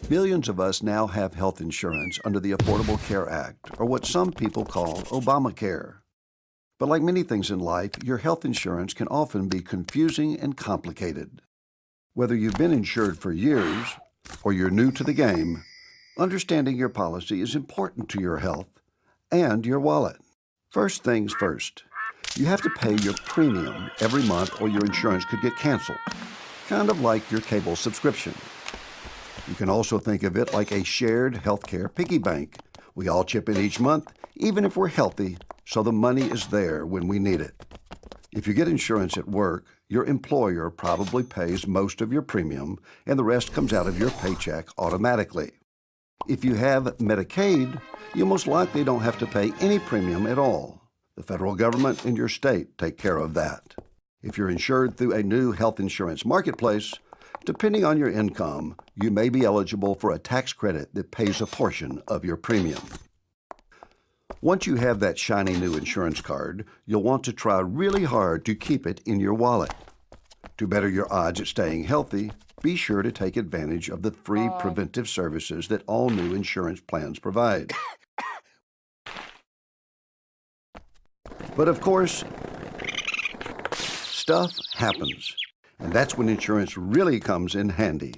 Millions of us now have health insurance under the Affordable Care Act, or what some people call Obamacare. But like many things in life, your health insurance can often be confusing and complicated. Whether you've been insured for years or you're new to the game, understanding your policy is important to your health and your wallet. First things first, you have to pay your premium every month or your insurance could get canceled, kind of like your cable subscription. You can also think of it like a shared healthcare piggy bank. We all chip in each month, even if we're healthy, so the money is there when we need it. If you get insurance at work, your employer probably pays most of your premium and the rest comes out of your paycheck automatically. If you have Medicaid, you most likely don't have to pay any premium at all. The federal government and your state take care of that. If you're insured through a new health insurance marketplace, depending on your income, you may be eligible for a tax credit that pays a portion of your premium. Once you have that shiny new insurance card, you'll want to try really hard to keep it in your wallet. To better your odds at staying healthy, be sure to take advantage of the free preventive services that all new insurance plans provide. But of course, stuff happens, and that's when insurance really comes in handy.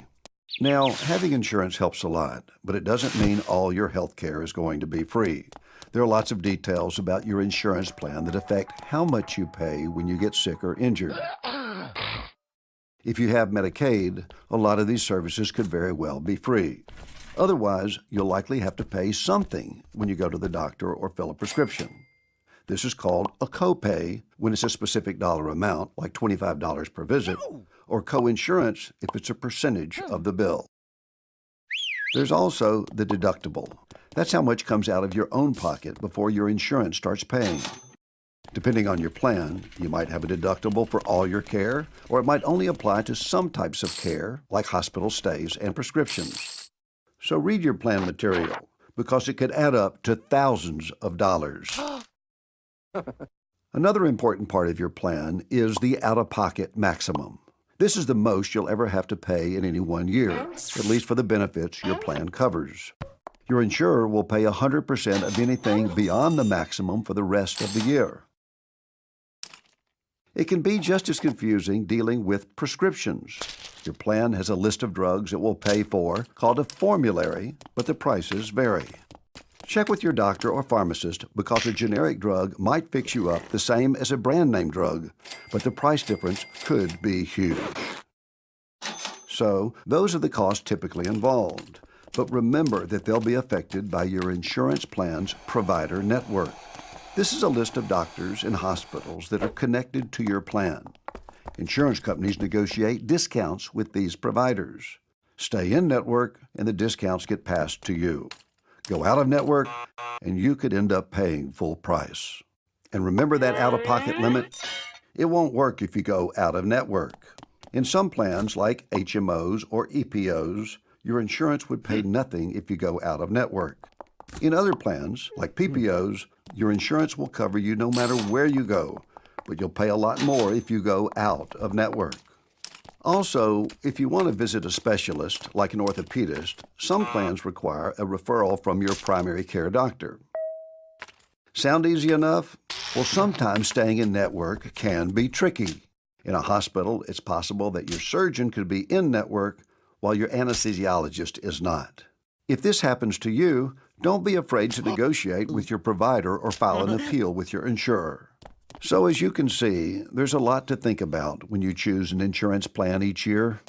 Now, having insurance helps a lot, but it doesn't mean all your health care is going to be free. There are lots of details about your insurance plan that affect how much you pay when you get sick or injured. If you have Medicaid, a lot of these services could very well be free. Otherwise, you'll likely have to pay something when you go to the doctor or fill a prescription. This is called a copay when it's a specific dollar amount, like $25 per visit, or coinsurance if it's a percentage of the bill. There's also the deductible. That's how much comes out of your own pocket before your insurance starts paying. Depending on your plan, you might have a deductible for all your care, or it might only apply to some types of care, like hospital stays and prescriptions. So read your plan material, because it could add up to thousands of dollars. Another important part of your plan is the out-of-pocket maximum. This is the most you'll ever have to pay in any one year, at least for the benefits your plan covers. Your insurer will pay 100% of anything beyond the maximum for the rest of the year. It can be just as confusing dealing with prescriptions. Your plan has a list of drugs it will pay for, called a formulary, but the prices vary. Check with your doctor or pharmacist because a generic drug might fix you up the same as a brand name drug, but the price difference could be huge. So, those are the costs typically involved. But remember that they'll be affected by your insurance plan's provider network. This is a list of doctors and hospitals that are connected to your plan. Insurance companies negotiate discounts with these providers. Stay in network and the discounts get passed to you. Go out of network and you could end up paying full price. And remember that out-of-pocket limit? It won't work if you go out of network. In some plans, like HMOs or EPOs, your insurance would pay nothing if you go out of network. In other plans, like PPOs, your insurance will cover you no matter where you go, but you'll pay a lot more if you go out of network. Also, if you want to visit a specialist, like an orthopedist, some plans require a referral from your primary care doctor. Sound easy enough? Well, sometimes staying in network can be tricky. In a hospital, it's possible that your surgeon could be in network while your anesthesiologist is not. If this happens to you, don't be afraid to negotiate with your provider or file an appeal with your insurer. So as you can see, there's a lot to think about when you choose an insurance plan each year.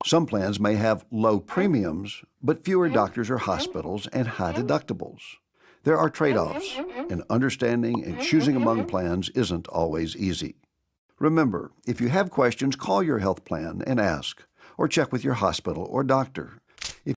Some plans may have low premiums, but fewer doctors or hospitals and high deductibles. There are trade-offs, and understanding and choosing among plans isn't always easy. Remember, if you have questions, call your health plan and ask, or check with your hospital or doctor.